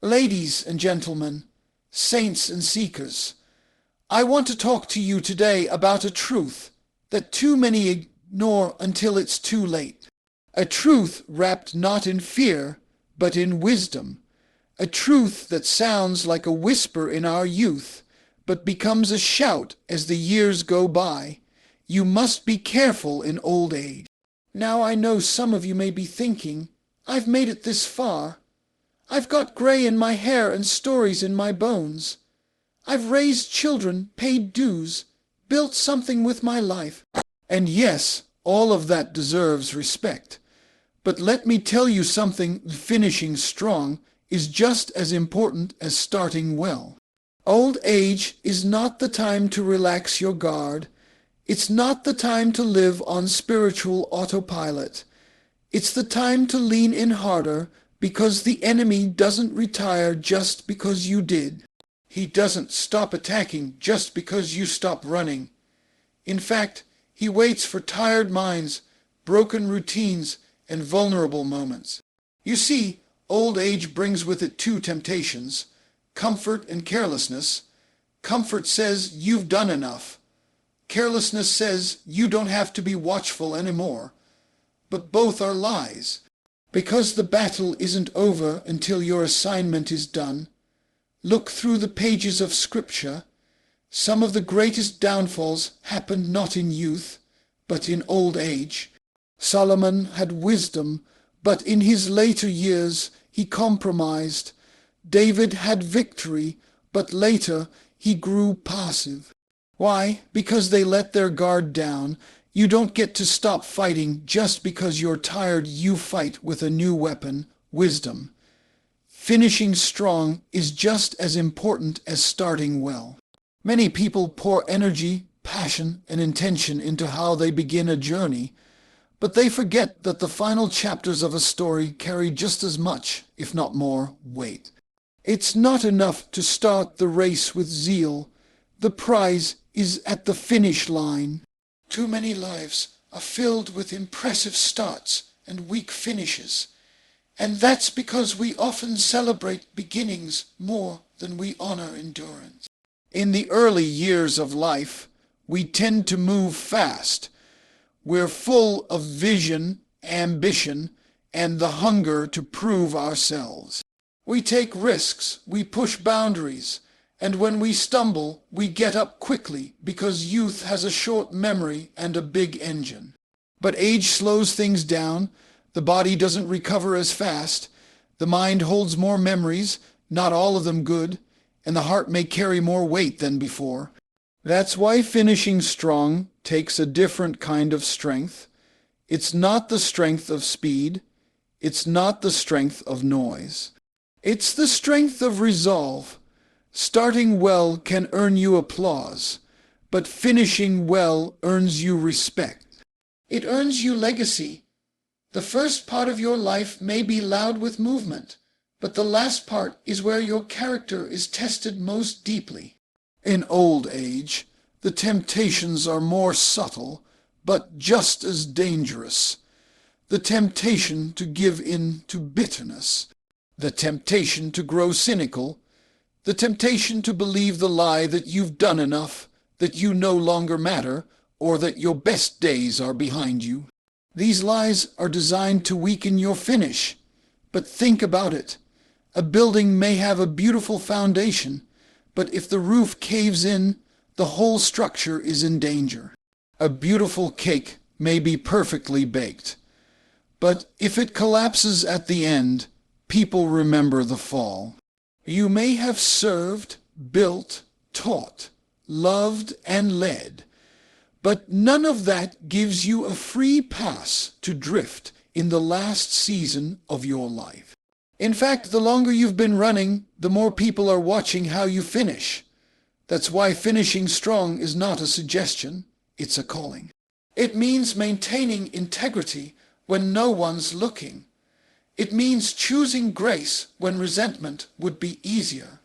Ladies and gentlemen, saints and seekers, I want to talk to you today about a truth that too many ignore until it's too late. A truth wrapped not in fear, but in wisdom. A truth that sounds like a whisper in our youth, but becomes a shout as the years go by. You must be careful in old age. Now I know some of you may be thinking, I've made it this far. I've got gray in my hair and stories in my bones. I've raised children, paid dues, built something with my life. And yes, all of that deserves respect. But let me tell you something, finishing strong is just as important as starting well. Old age is not the time to relax your guard. It's not the time to live on spiritual autopilot. It's the time to lean in harder, because the enemy doesn't retire just because you did. He doesn't stop attacking just because you stop running. In fact, he waits for tired minds, broken routines, and vulnerable moments. You see, old age brings with it two temptations, comfort and carelessness. Comfort says you've done enough. Carelessness says you don't have to be watchful anymore. But both are lies. Because the battle isn't over until your assignment is done. Look through the pages of Scripture. Some of the greatest downfalls happened not in youth, but in old age. Solomon had wisdom, but in his later years he compromised. David had victory, but later he grew passive. Why? Because they let their guard down. You don't get to stop fighting just because you're tired. You fight with a new weapon, wisdom. Finishing strong is just as important as starting well. Many people pour energy, passion, and intention into how they begin a journey, but they forget that the final chapters of a story carry just as much, if not more, weight. It's not enough to start the race with zeal. The prize is at the finish line. Too many lives are filled with impressive starts and weak finishes, and that's because we often celebrate beginnings more than we honor endurance. In the early years of life, we tend to move fast. We're full of vision, ambition, and the hunger to prove ourselves. We take risks, we push boundaries, and when we stumble, we get up quickly because youth has a short memory and a big engine. But age slows things down. The body doesn't recover as fast. The mind holds more memories, not all of them good, and the heart may carry more weight than before. That's why finishing strong takes a different kind of strength. It's not the strength of speed. It's not the strength of noise. It's the strength of resolve. Starting well can earn you applause, but finishing well earns you respect. It earns you legacy. The first part of your life may be loud with movement, but the last part is where your character is tested most deeply. In old age, the temptations are more subtle, but just as dangerous. The temptation to give in to bitterness, the temptation to grow cynical, the temptation to believe the lie that you've done enough, that you no longer matter, or that your best days are behind you. These lies are designed to weaken your finish. But think about it. A building may have a beautiful foundation, but if the roof caves in, the whole structure is in danger. A beautiful cake may be perfectly baked, but if it collapses at the end, people remember the fall. You may have served, built, taught, loved, and led, but none of that gives you a free pass to drift in the last season of your life. In fact, the longer you've been running, the more people are watching how you finish. That's why finishing strong is not a suggestion, it's a calling. It means maintaining integrity when no one's looking. It means choosing grace when resentment would be easier.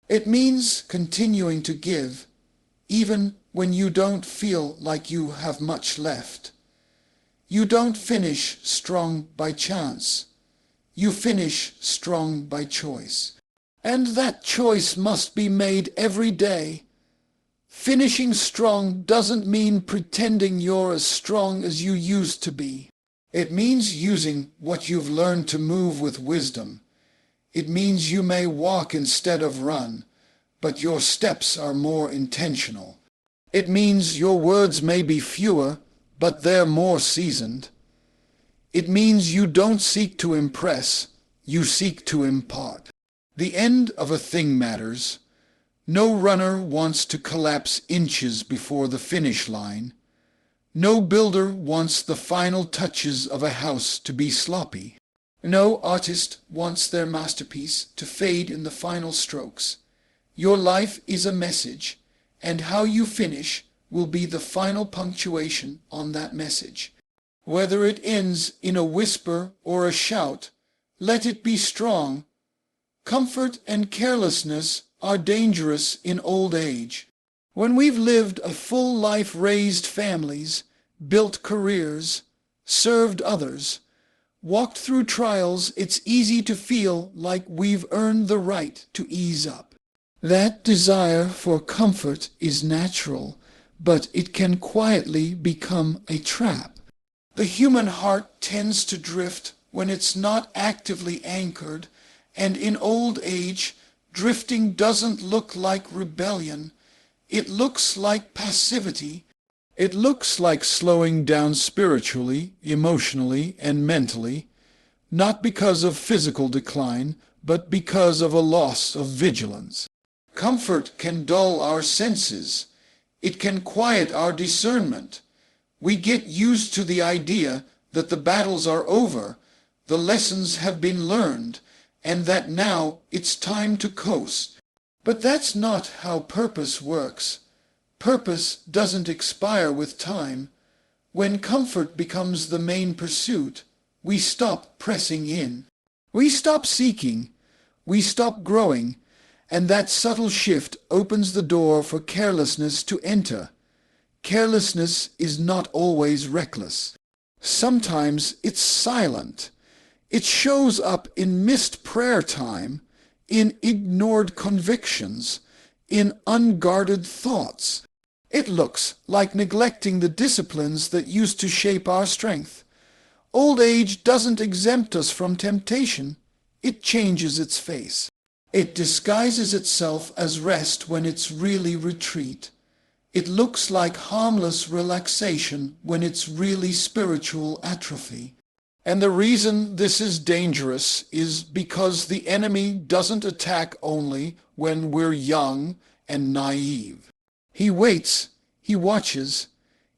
It means continuing to give, even when you don't feel like you have much left. You don't finish strong by chance. You finish strong by choice. And that choice must be made every day. Finishing strong doesn't mean pretending you're as strong as you used to be. It means using what you've learned to move with wisdom. It means you may walk instead of run, but your steps are more intentional. It means your words may be fewer, but they're more seasoned. It means you don't seek to impress, you seek to impart. The end of a thing matters. No runner wants to collapse inches before the finish line. No builder wants the final touches of a house to be sloppy. No artist wants their masterpiece to fade in the final strokes. Your life is a message, and how you finish will be the final punctuation on that message. Whether it ends in a whisper or a shout, let it be strong. Comfort and carelessness are dangerous in old age. When we've lived a full life, raised families, built careers, served others, walked through trials, it's easy to feel like we've earned the right to ease up. That desire for comfort is natural, but it can quietly become a trap. The human heart tends to drift when it's not actively anchored, and in old age, drifting doesn't look like rebellion. It looks like passivity. It looks like slowing down spiritually, emotionally, and mentally, not because of physical decline, but because of a loss of vigilance. Comfort can dull our senses. It can quiet our discernment. We get used to the idea that the battles are over, the lessons have been learned, and that now it's time to coast. But that's not how purpose works. Purpose doesn't expire with time. When comfort becomes the main pursuit, we stop pressing in. We stop seeking. We stop growing. And that subtle shift opens the door for carelessness to enter. Carelessness is not always reckless. Sometimes it's silent. It shows up in missed prayer time, in ignored convictions, in unguarded thoughts. It looks like neglecting the disciplines that used to shape our strength. Old age doesn't exempt us from temptation. It changes its face. It disguises itself as rest when it's really retreat. It looks like harmless relaxation when it's really spiritual atrophy. And the reason this is dangerous is because the enemy doesn't attack only when we're young and naive. He waits, he watches,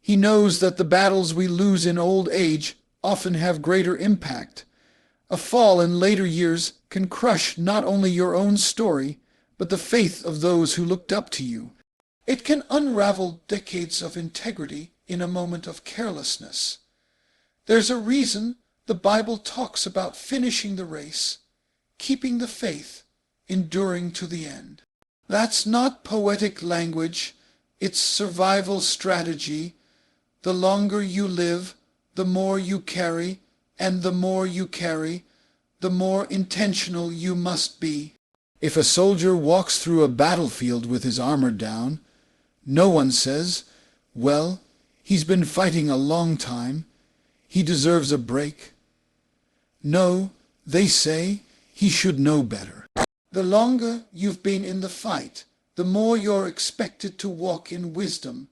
he knows that the battles we lose in old age often have greater impact. A fall in later years can crush not only your own story, but the faith of those who looked up to you. It can unravel decades of integrity in a moment of carelessness. There's a reason the Bible talks about finishing the race, keeping the faith, enduring to the end. That's not poetic language, it's survival strategy. The longer you live, the more you carry, and the more you carry, the more intentional you must be. If a soldier walks through a battlefield with his armor down, no one says, "Well, he's been fighting a long time. He deserves a break." No, they say he should know better. The longer you've been in the fight, the more you're expected to walk in wisdom.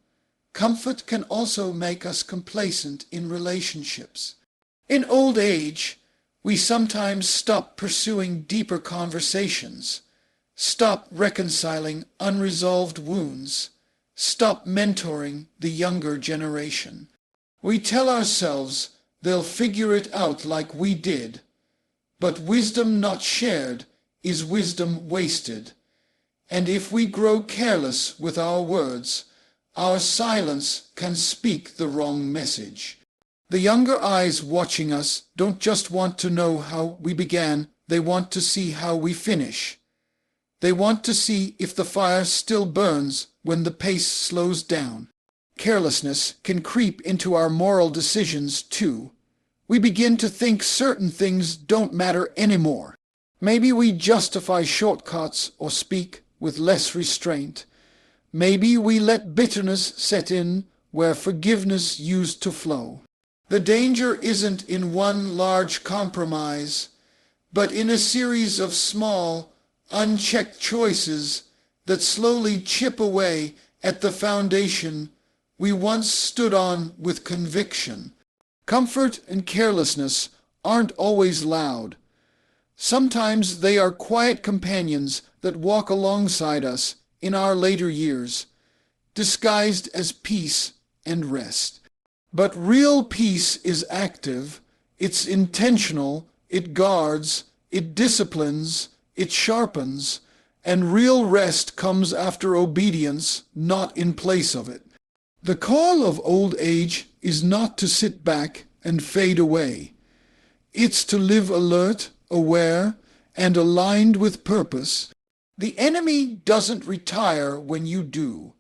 Comfort can also make us complacent in relationships. In old age, we sometimes stop pursuing deeper conversations, stop reconciling unresolved wounds, stop mentoring the younger generation. We tell ourselves they'll figure it out like we did. But wisdom not shared is wisdom wasted. And if we grow careless with our words, our silence can speak the wrong message. The younger eyes watching us don't just want to know how we began, they want to see how we finish. They want to see if the fire still burns when the pace slows down. Carelessness can creep into our moral decisions too. We begin to think certain things don't matter anymore. Maybe we justify shortcuts or speak with less restraint. Maybe we let bitterness set in where forgiveness used to flow. The danger isn't in one large compromise, but in a series of small, unchecked choices that slowly chip away at the foundation we once stood on with conviction. Comfort and carelessness aren't always loud. Sometimes they are quiet companions that walk alongside us in our later years, disguised as peace and rest. But real peace is active, it's intentional, it guards, it disciplines, it sharpens, and real rest comes after obedience, not in place of it. The call of old age is not to sit back and fade away. It's to live alert, aware, and aligned with purpose. The enemy doesn't retire when you do.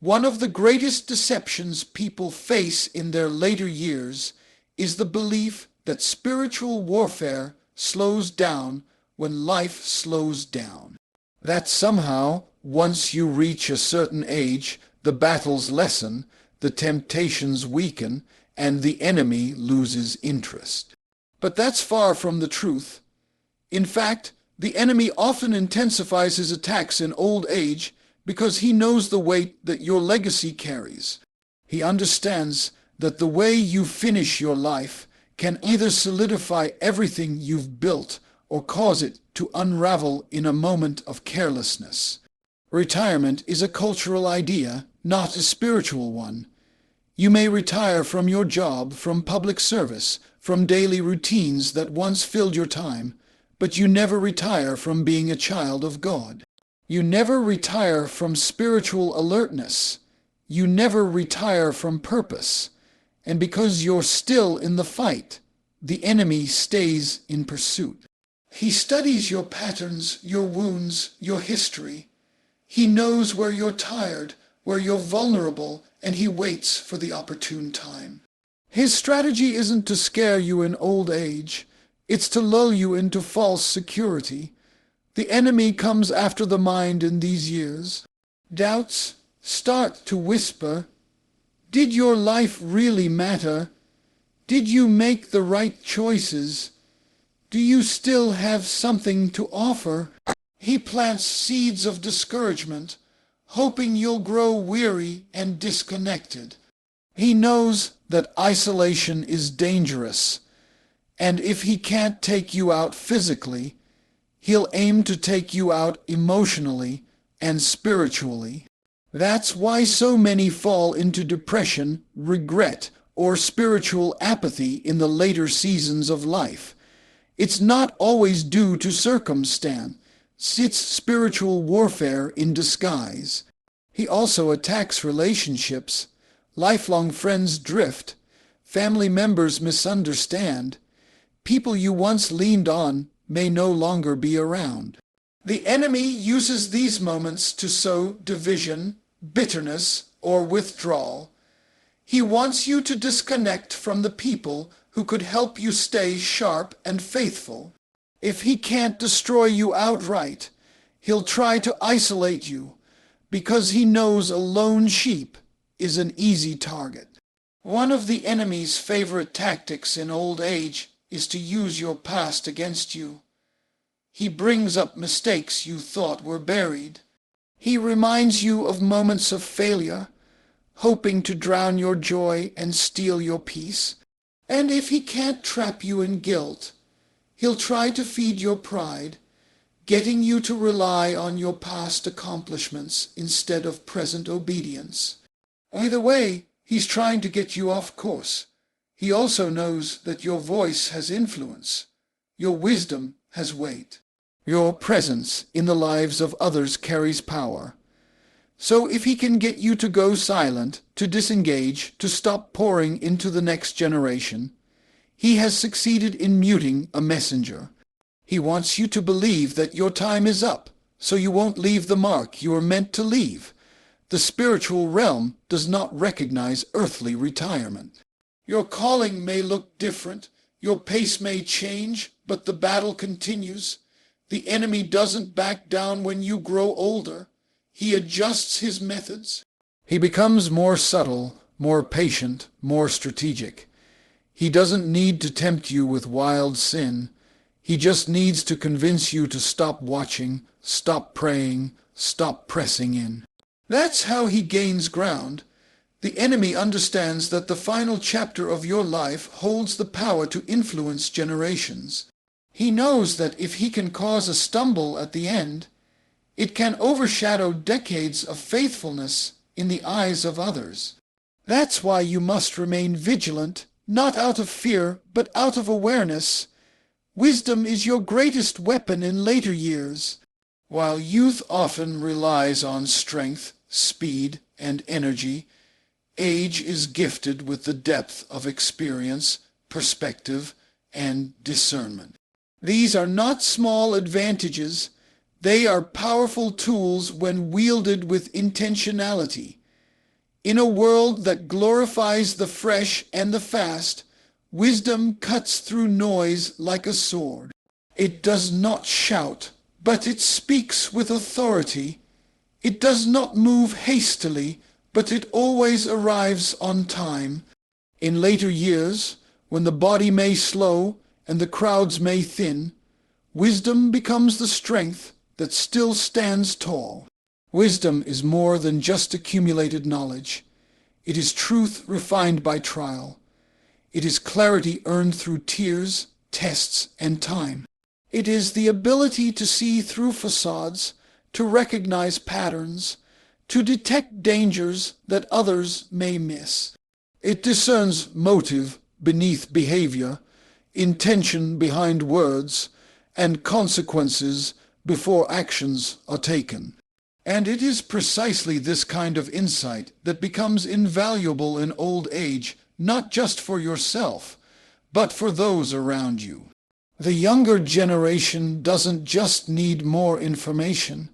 One of the greatest deceptions people face in their later years is the belief that spiritual warfare slows down when life slows down. That somehow, once you reach a certain age, the battles lessen, the temptations weaken, and the enemy loses interest. But that's far from the truth. In fact, the enemy often intensifies his attacks in old age because he knows the weight that your legacy carries. He understands that the way you finish your life can either solidify everything you've built or cause it to unravel in a moment of carelessness. Retirement is a cultural idea, not a spiritual one. You may retire from your job, from public service, from daily routines that once filled your time, but you never retire from being a child of God. You never retire from spiritual alertness. You never retire from purpose. And because you're still in the fight, the enemy stays in pursuit. He studies your patterns, your wounds, your history. He knows where you're tired, where you're vulnerable, and he waits for the opportune time. His strategy isn't to scare you in old age. It's to lull you into false security. The enemy comes after the mind in these years. Doubts start to whisper, did your life really matter? Did you make the right choices? Do you still have something to offer? He plants seeds of discouragement, hoping you'll grow weary and disconnected. He knows that isolation is dangerous, and if he can't take you out physically, he'll aim to take you out emotionally and spiritually. That's why so many fall into depression, regret, or spiritual apathy in the later seasons of life. It's not always due to circumstance. It's spiritual warfare in disguise. He also attacks relationships. Lifelong friends drift. Family members misunderstand. People you once leaned on may no longer be around. The enemy uses these moments to sow division, bitterness, or withdrawal. He wants you to disconnect from the people who could help you stay sharp and faithful. If he can't destroy you outright, he'll try to isolate you, because he knows a lone sheep is an easy target. One of the enemy's favorite tactics in old age is to use your past against you. He brings up mistakes you thought were buried. He reminds you of moments of failure, hoping to drown your joy and steal your peace. And if he can't trap you in guilt, he'll try to feed your pride, getting you to rely on your past accomplishments instead of present obedience. Either way, he's trying to get you off course. He also knows that your voice has influence. Your wisdom has weight. Your presence in the lives of others carries power. So if he can get you to go silent, to disengage, to stop pouring into the next generation, he has succeeded in muting a messenger. He wants you to believe that your time is up, so you won't leave the mark you are meant to leave. The spiritual realm does not recognize earthly retirement. Your calling may look different, your pace may change, but the battle continues. The enemy doesn't back down when you grow older. He adjusts his methods. He becomes more subtle, more patient, more strategic. He doesn't need to tempt you with wild sin. He just needs to convince you to stop watching, stop praying, stop pressing in. That's how he gains ground. The enemy understands that the final chapter of your life holds the power to influence generations. He knows that if he can cause a stumble at the end, it can overshadow decades of faithfulness in the eyes of others. That's why you must remain vigilant, not out of fear, but out of awareness. Wisdom is your greatest weapon in later years. While youth often relies on strength, speed, and energy, age is gifted with the depth of experience, perspective, and discernment. These are not small advantages. They are powerful tools when wielded with intentionality. In a world that glorifies the fresh and the fast, wisdom cuts through noise like a sword. It does not shout, but it speaks with authority. It does not move hastily, but it always arrives on time. In later years, when the body may slow and the crowds may thin, wisdom becomes the strength that still stands tall. Wisdom is more than just accumulated knowledge. It is truth refined by trial. It is clarity earned through tears, tests, and time. It is the ability to see through facades, to recognize patterns, to detect dangers that others may miss. It discerns motive beneath behavior, intention behind words, and consequences before actions are taken. And it is precisely this kind of insight that becomes invaluable in old age, not just for yourself, but for those around you. The younger generation doesn't just need more information.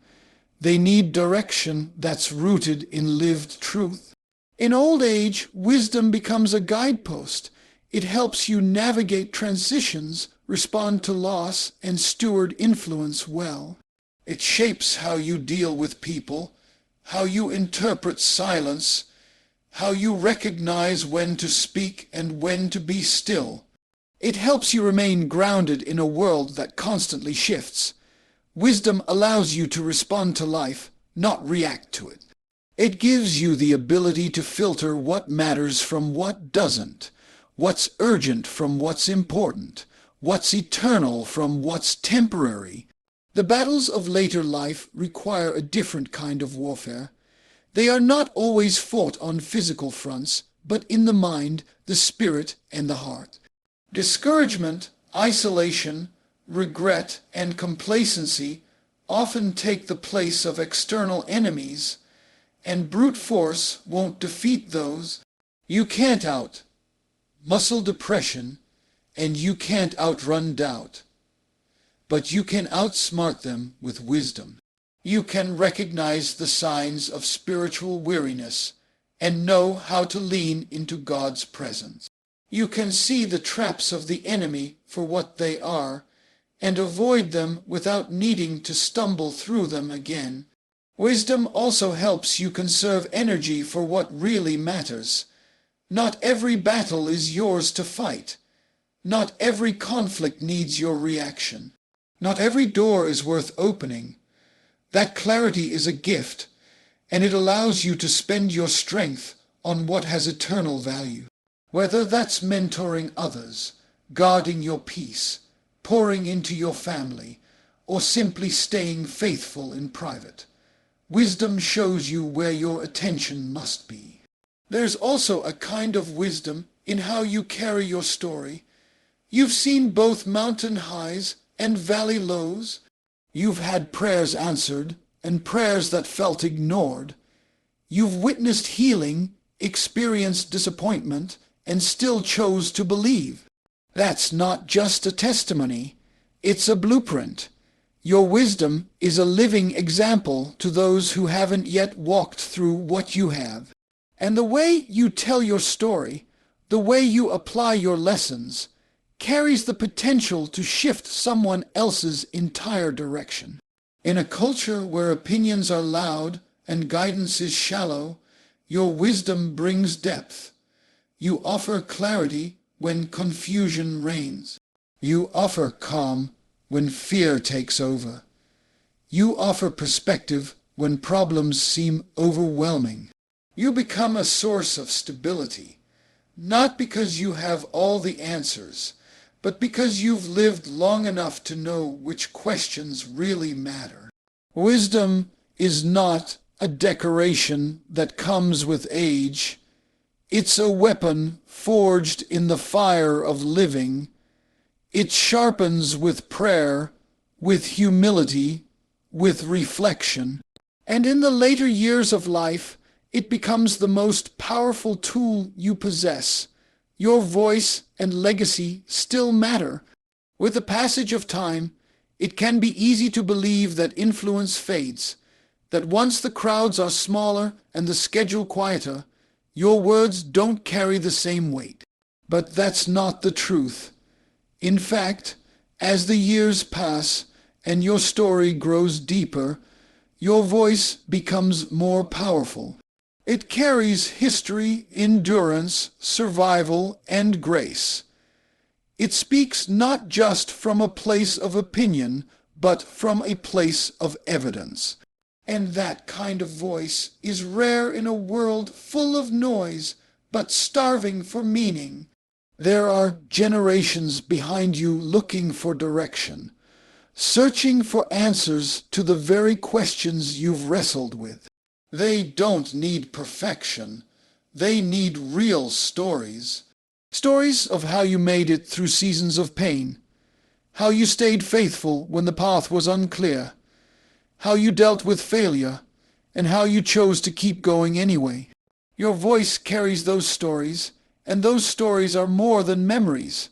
They need direction that's rooted in lived truth. In old age, wisdom becomes a guidepost. It helps you navigate transitions, respond to loss, and steward influence well. It shapes how you deal with people, how you interpret silence, how you recognize when to speak and when to be still. It helps you remain grounded in a world that constantly shifts. Wisdom allows you to respond to life, not react to it. It gives you the ability to filter what matters from what doesn't, what's urgent from what's important, what's eternal from what's temporary. The battles of later life require a different kind of warfare. They are not always fought on physical fronts, but in the mind, the spirit, and the heart. Discouragement, isolation, regret, and complacency often take the place of external enemies, and brute force won't defeat those. You can't out-muscle depression, and you can't outrun doubt. But you can outsmart them with wisdom. You can recognize the signs of spiritual weariness and know how to lean into God's presence. You can see the traps of the enemy for what they are and avoid them without needing to stumble through them again. Wisdom also helps you conserve energy for what really matters. Not every battle is yours to fight. Not every conflict needs your reaction. Not every door is worth opening. That clarity is a gift, and it allows you to spend your strength on what has eternal value. Whether that's mentoring others, guarding your peace, pouring into your family, or simply staying faithful in private. Wisdom shows you where your attention must be. There's also a kind of wisdom in how you carry your story. You've seen both mountain highs and valley lows. You've had prayers answered and prayers that felt ignored. You've witnessed healing, experienced disappointment, and still chose to believe. That's not just a testimony. It's a blueprint. Your wisdom is a living example to those who haven't yet walked through what you have. And the way you tell your story, the way you apply your lessons, carries the potential to shift someone else's entire direction. In a culture where opinions are loud and guidance is shallow, your wisdom brings depth. You offer clarity when confusion reigns. You offer calm when fear takes over. You offer perspective when problems seem overwhelming. You become a source of stability, not because you have all the answers, but because you've lived long enough to know which questions really matter. Wisdom is not a decoration that comes with age. It's a weapon forged in the fire of living. It sharpens with prayer, with humility, with reflection. And in the later years of life, it becomes the most powerful tool you possess. Your voice and legacy still matter. With the passage of time, it can be easy to believe that influence fades, that once the crowds are smaller and the schedule quieter, your words don't carry the same weight. But that's not the truth. In fact, as the years pass and your story grows deeper, your voice becomes more powerful. It carries history, endurance, survival, and grace. It speaks not just from a place of opinion, but from a place of evidence. And that kind of voice is rare in a world full of noise, but starving for meaning. There are generations behind you looking for direction, searching for answers to the very questions you've wrestled with. They don't need perfection. They need real stories. Stories of how you made it through seasons of pain, how you stayed faithful when the path was unclear, how you dealt with failure, and how you chose to keep going anyway. Your voice carries those stories, and those stories are more than memories.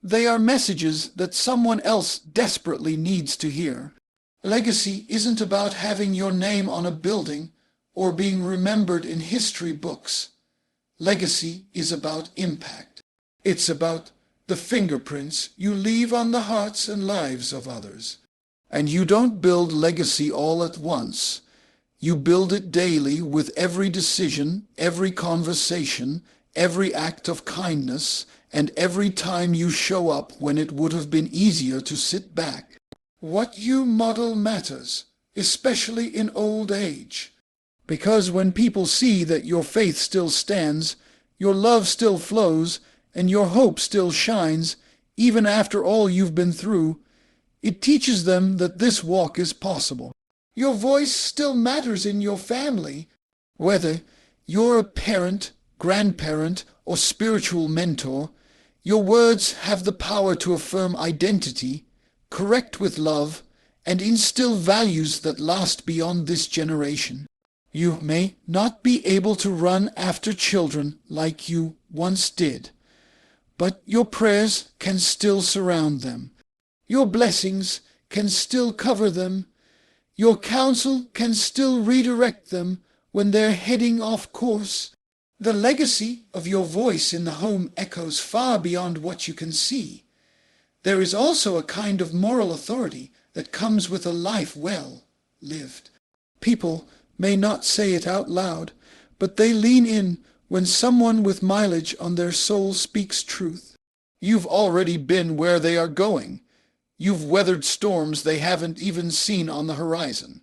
They are messages that someone else desperately needs to hear. Legacy isn't about having your name on a building or being remembered in history books. Legacy is about impact. It's about the fingerprints you leave on the hearts and lives of others. And you don't build legacy all at once. You build it daily with every decision, every conversation, every act of kindness, and every time you show up when it would have been easier to sit back. What you model matters, especially in old age. Because when people see that your faith still stands, your love still flows, and your hope still shines, even after all you've been through, it teaches them that this walk is possible. Your voice still matters in your family. Whether you're a parent, grandparent, or spiritual mentor, your words have the power to affirm identity, correct with love, and instill values that last beyond this generation. You may not be able to run after children like you once did, but your prayers can still surround them. Your blessings can still cover them. Your counsel can still redirect them when they're heading off course. The legacy of your voice in the home echoes far beyond what you can see. There is also a kind of moral authority that comes with a life well lived. People may not say it out loud, but they lean in when someone with mileage on their soul speaks truth. You've already been where they are going. You've weathered storms they haven't even seen on the horizon.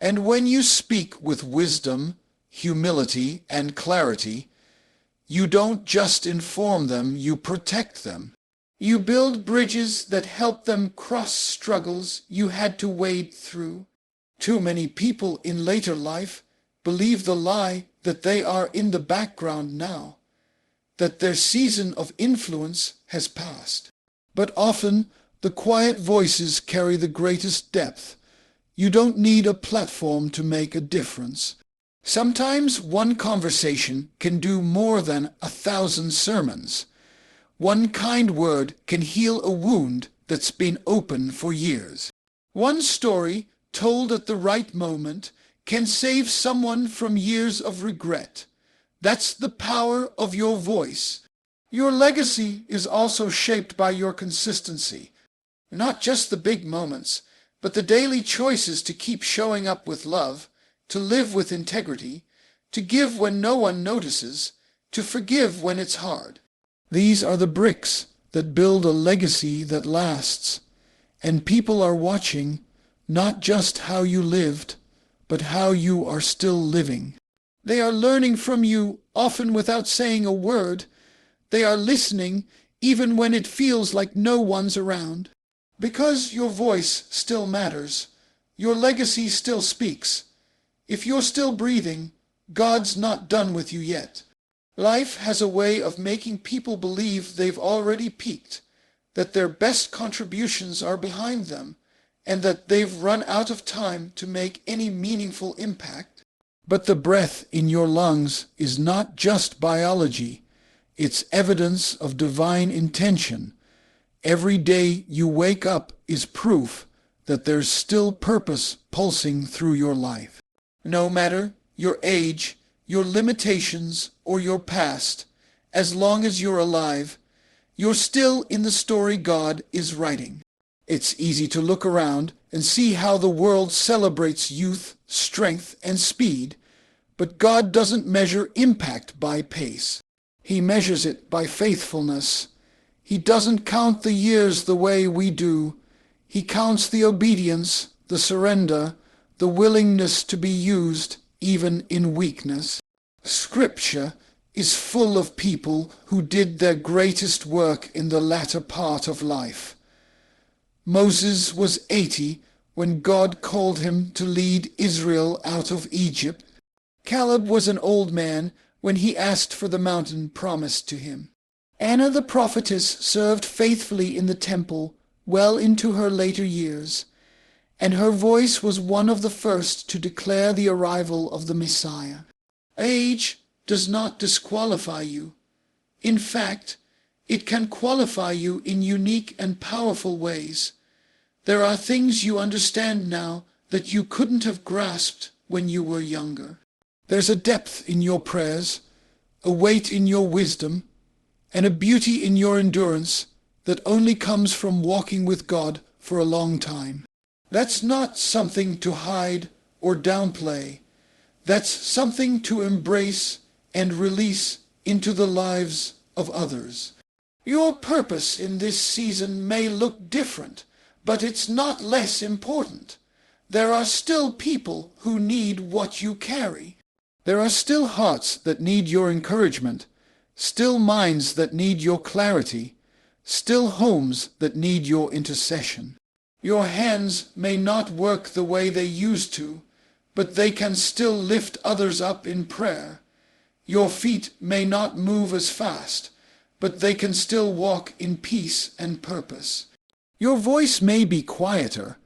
And when you speak with wisdom, humility, and clarity, you don't just inform them, you protect them. You build bridges that help them cross struggles you had to wade through. Too many people in later life believe the lie that they are in the background now, that their season of influence has passed. But often, the quiet voices carry the greatest depth. You don't need a platform to make a difference. Sometimes one conversation can do more than 1,000 sermons. One kind word can heal a wound that's been open for years. One story told at the right moment can save someone from years of regret. That's the power of your voice. Your legacy is also shaped by your consistency, not just the big moments, but the daily choices to keep showing up with love, to live with integrity, to give when no one notices, to forgive when it's hard. These are the bricks that build a legacy that lasts, and people are watching not just how you lived, but how you are still living. They are learning from you, often without saying a word. They are listening, even when it feels like no one's around. Because your voice still matters, your legacy still speaks. If you're still breathing, God's not done with you yet. Life has a way of making people believe they've already peaked, that their best contributions are behind them, and that they've run out of time to make any meaningful impact. But the breath in your lungs is not just biology. It's evidence of divine intention. Every day you wake up is proof that there's still purpose pulsing through your life. No matter your age, your limitations, or your past, as long as you're alive, you're still in the story God is writing. It's easy to look around and see how the world celebrates youth, strength, and speed, but God doesn't measure impact by pace. He measures it by faithfulness. He doesn't count the years the way we do. He counts the obedience, the surrender, the willingness to be used, even in weakness. Scripture is full of people who did their greatest work in the latter part of life. Moses was 80 when God called him to lead Israel out of Egypt. Caleb was an old man when he asked for the mountain promised to him. Anna the prophetess served faithfully in the temple well into her later years, and her voice was one of the first to declare the arrival of the Messiah. Age does not disqualify you. In fact, it can qualify you in unique and powerful ways. There are things you understand now that you couldn't have grasped when you were younger. There's a depth in your prayers, a weight in your wisdom, and a beauty in your endurance that only comes from walking with God for a long time. That's not something to hide or downplay. That's something to embrace and release into the lives of others. Your purpose in this season may look different, but it's not less important. There are still people who need what you carry. There are still hearts that need your encouragement, still minds that need your clarity, still homes that need your intercession. Your hands may not work the way they used to, but they can still lift others up in prayer. Your feet may not move as fast, but they can still walk in peace and purpose. Your voice may be quieter,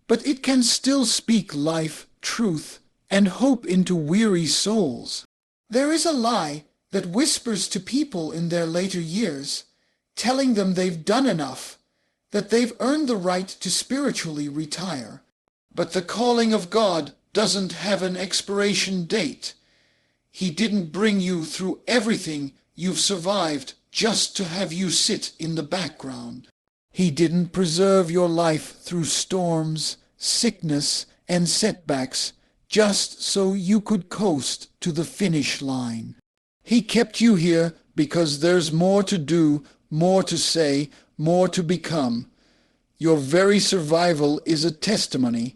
but it can still speak life, truth, and hope into weary souls. There is a lie that whispers to people in their later years, telling them they've done enough, that they've earned the right to spiritually retire. But the calling of God doesn't have an expiration date. He didn't bring you through everything you've survived just to have you sit in the background. He didn't preserve your life through storms, sickness, and setbacks just so you could coast to the finish line. He kept you here because there's more to do, more to say, more to become. Your very survival is a testimony,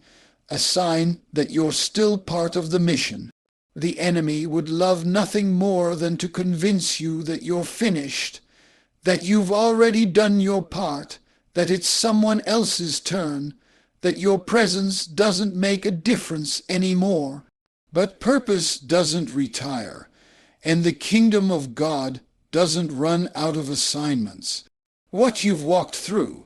a sign that you're still part of the mission. The enemy would love nothing more than to convince you that you're finished, that you've already done your part, that it's someone else's turn, that your presence doesn't make a difference anymore. But purpose doesn't retire, and the kingdom of God doesn't run out of assignments. What you've walked through,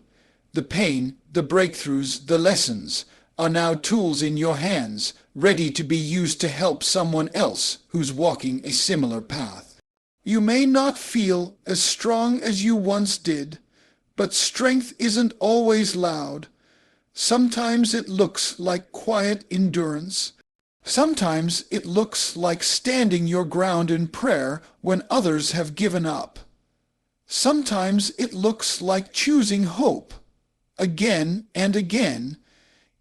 the pain, the breakthroughs, the lessons, are now tools in your hands, ready to be used to help someone else who's walking a similar path. You may not feel as strong as you once did, but strength isn't always loud. Sometimes it looks like quiet endurance. Sometimes it looks like standing your ground in prayer when others have given up. Sometimes it looks like choosing hope, again and again,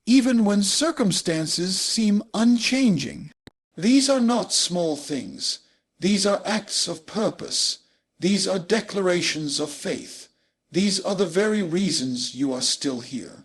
even when circumstances seem unchanging. These are not small things. These are acts of purpose. These are declarations of faith. These are the very reasons you are still here.